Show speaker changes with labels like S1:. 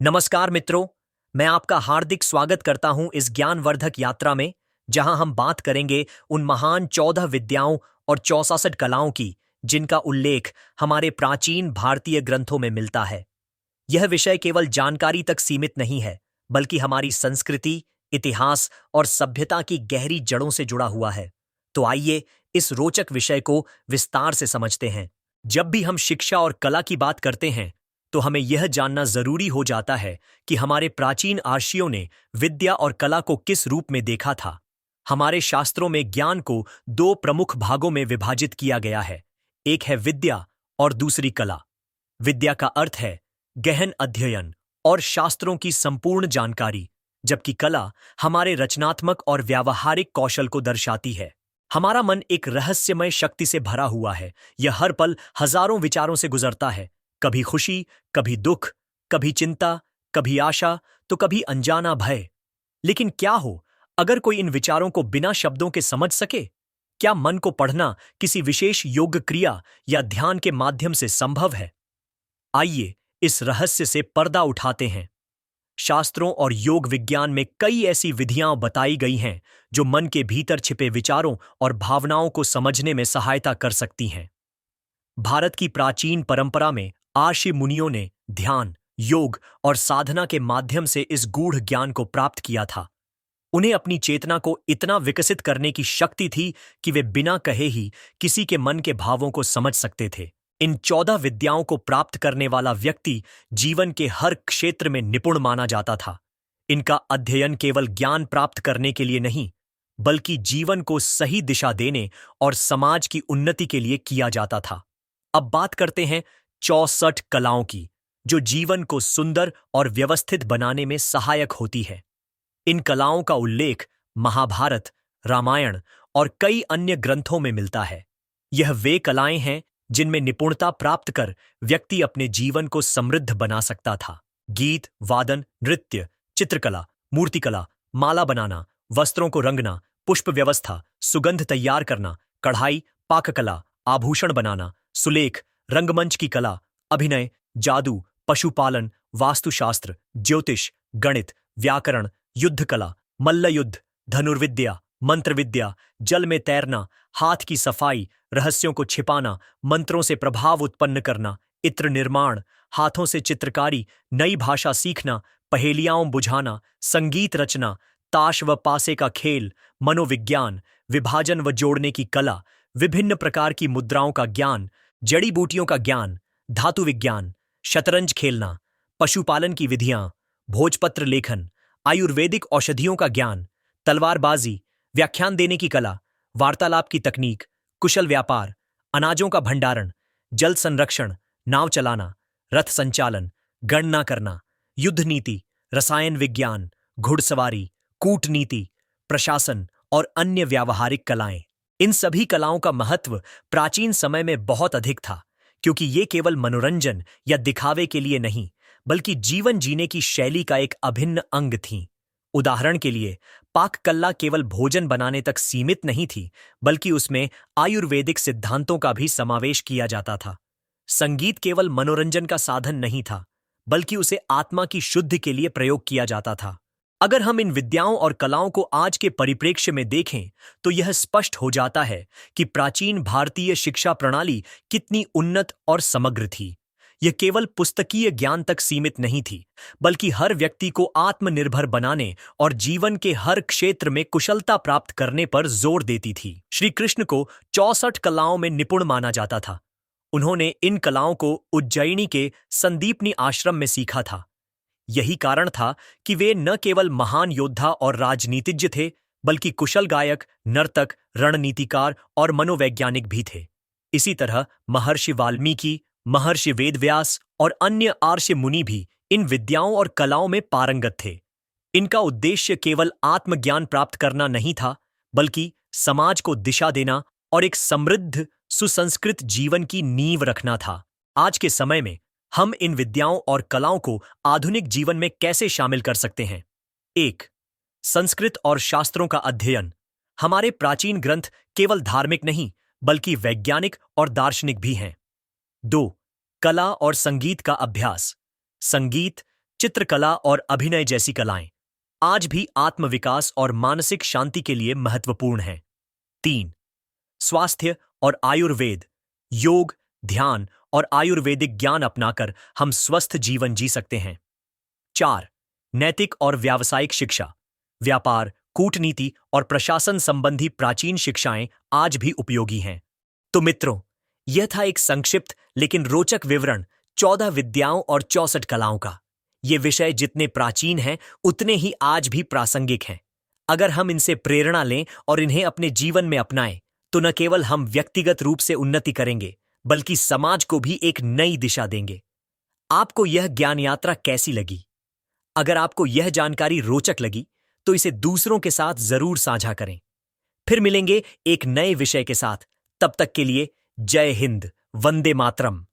S1: नमस्कार मित्रों, मैं आपका हार्दिक स्वागत करता हूं इस ज्ञानवर्धक यात्रा में, जहां हम बात करेंगे उन महान 14 विद्याओं और 64 कलाओं की, जिनका उल्लेख हमारे प्राचीन भारतीय ग्रंथों में मिलता है। यह विषय केवल जानकारी तक सीमित नहीं है, बल्कि हमारी संस्कृति, इतिहास और सभ्यता की गहरी जड़ों से जुड़ा हुआ है। तो आइए इस रोचक विषय को विस्तार से समझते हैं। जब भी हम शिक्षा और कला की बात करते हैं, तो हमें यह जानना जरूरी हो जाता है कि हमारे प्राचीन आर्षियों ने विद्या और कला को किस रूप में देखा था। हमारे शास्त्रों में ज्ञान को दो प्रमुख भागों में विभाजित किया गया है। एक है विद्या और दूसरी कला। विद्या का अर्थ है गहन अध्ययन और शास्त्रों की संपूर्ण जानकारी, जबकि कला हमारे रचनात्मक और व्यावहारिक कौशल को दर्शाती है। हमारा मन एक रहस्यमय शक्ति से भरा हुआ है। यह हर पल हजारों विचारों से गुजरता है, कभी खुशी, कभी दुख, कभी चिंता, कभी आशा, तो कभी अनजाना भय। लेकिन क्या हो अगर कोई इन विचारों को बिना शब्दों के समझ सके? क्या मन को पढ़ना किसी विशेष योग क्रिया या ध्यान के माध्यम से संभव है? आइए इस रहस्य से पर्दा उठाते हैं। शास्त्रों और योग विज्ञान में कई ऐसी विधियां बताई गई हैं जो मन के भीतर छिपे विचारों और भावनाओं को समझने में सहायता कर सकती हैं। भारत की प्राचीन परंपरा में आर्षि मुनियों ने ध्यान, योग और साधना के माध्यम से इस गूढ़ ज्ञान को प्राप्त किया था। उन्हें अपनी चेतना को इतना विकसित करने की शक्ति थी कि वे बिना कहे ही किसी के मन के भावों को समझ सकते थे। इन 14 विद्याओं को प्राप्त करने वाला व्यक्ति जीवन के हर क्षेत्र में निपुण माना जाता था। इनका अध्ययन केवल ज्ञान प्राप्त करने के लिए नहीं, बल्कि जीवन को सही दिशा देने और समाज की उन्नति के लिए किया जाता था। अब बात करते हैं 64 कलाओं की, जो जीवन को सुंदर और व्यवस्थित बनाने में सहायक होती है। इन कलाओं का उल्लेख महाभारत, रामायण और कई अन्य ग्रंथों में मिलता है। यह वे कलाएं हैं जिनमें निपुणता प्राप्त कर व्यक्ति अपने जीवन को समृद्ध बना सकता था। गीत, वादन, नृत्य, चित्रकला, मूर्तिकला, माला बनाना, वस्त्रों को रंगना, पुष्प व्यवस्था, सुगंध तैयार करना, कढ़ाई, पाककला, आभूषण बनाना, सुलेख, रंगमंच की कला, अभिनय, जादू, पशुपालन, वास्तुशास्त्र, ज्योतिष, गणित, व्याकरण, युद्ध कला, मल्ल युद्ध, धनुर्विद्या, मंत्र विद्या, जल में तैरना, हाथ की सफाई, रहस्यों को छिपाना, मंत्रों से प्रभाव उत्पन्न करना, इत्र निर्माण, हाथों से चित्रकारी, नई भाषा सीखना, पहेलियां बुझाना, संगीत रचना, ताश व पासे का खेल, मनोविज्ञान, विभाजन व जोड़ने की कला, विभिन्न प्रकार की मुद्राओं का ज्ञान, जड़ी बूटियों का ज्ञान, धातु विज्ञान, शतरंज खेलना, पशुपालन की विधियां, भोजपत्र लेखन, आयुर्वेदिक औषधियों का ज्ञान, तलवारबाजी, व्याख्यान देने की कला, वार्तालाप की तकनीक, कुशल व्यापार, अनाजों का भंडारण, जल संरक्षण, नाव चलाना, रथ संचालन, गणना करना, युद्ध नीति, रसायन विज्ञान, घुड़सवारी, कूटनीति, प्रशासन और अन्य व्यावहारिक कलाएं। इन सभी कलाओं का महत्व प्राचीन समय में बहुत अधिक था, क्योंकि ये केवल मनोरंजन या दिखावे के लिए नहीं, बल्कि जीवन जीने की शैली का एक अभिन्न अंग थीं। उदाहरण के लिए, पाककला केवल भोजन बनाने तक सीमित नहीं थी, बल्कि उसमें आयुर्वेदिक सिद्धांतों का भी समावेश किया जाता था। संगीत केवल मनोरंजन का साधन नहीं था, बल्कि उसे आत्मा की शुद्धि के लिए प्रयोग किया जाता था। अगर हम इन विद्याओं और कलाओं को आज के परिप्रेक्ष्य में देखें, तो यह स्पष्ट हो जाता है कि प्राचीन भारतीय शिक्षा प्रणाली कितनी उन्नत और समग्र थी। यह केवल पुस्तकीय ज्ञान तक सीमित नहीं थी, बल्कि हर व्यक्ति को आत्मनिर्भर बनाने और जीवन के हर क्षेत्र में कुशलता प्राप्त करने पर जोर देती थी। श्री कृष्ण को 64 कलाओं में निपुण माना जाता था। उन्होंने इन कलाओं को उज्जयिनी के संदीपनी आश्रम में सीखा था। यही कारण था कि वे न केवल महान योद्धा और राजनीतिज्ञ थे, बल्कि कुशल गायक, नर्तक, रणनीतिकार और मनोवैज्ञानिक भी थे। इसी तरह महर्षि वाल्मीकि, महर्षि वेदव्यास और अन्य आर्षि मुनि भी इन विद्याओं और कलाओं में पारंगत थे। इनका उद्देश्य केवल आत्मज्ञान प्राप्त करना नहीं था, बल्कि समाज को दिशा देना और एक समृद्ध, सुसंस्कृत जीवन की नींव रखना था। आज के समय में हम इन विद्याओं और कलाओं को आधुनिक जीवन में कैसे शामिल कर सकते हैं? 1. संस्कृत और शास्त्रों का अध्ययन। हमारे प्राचीन ग्रंथ केवल धार्मिक नहीं, बल्कि वैज्ञानिक और दार्शनिक भी हैं। 2. कला और संगीत का अभ्यास। संगीत, चित्रकला और अभिनय जैसी कलाएं आज भी आत्मविकास और मानसिक शांति के लिए महत्वपूर्ण हैं। 3. स्वास्थ्य और आयुर्वेद। योग, ध्यान और आयुर्वेदिक ज्ञान अपनाकर हम स्वस्थ जीवन जी सकते हैं। 4. नैतिक और व्यावसायिक शिक्षा। व्यापार, कूटनीति और प्रशासन संबंधी प्राचीन शिक्षाएं आज भी उपयोगी हैं। तो मित्रों, यह था एक संक्षिप्त लेकिन रोचक विवरण 14 विद्याओं और 64 कलाओं का। ये विषय जितने प्राचीन हैं उतने ही आज भी प्रासंगिक हैं। अगर हम इनसे प्रेरणा लें और इन्हें अपने जीवन में अपनाएं, तो न केवल हम व्यक्तिगत रूप से उन्नति करेंगे, बल्कि समाज को भी एक नई दिशा देंगे। आपको यह ज्ञान यात्रा कैसी लगी? अगर आपको यह जानकारी रोचक लगी, तो इसे दूसरों के साथ जरूर साझा करें। फिर मिलेंगे एक नए विषय के साथ। तब तक के लिए जय हिंद, वंदे मातरम।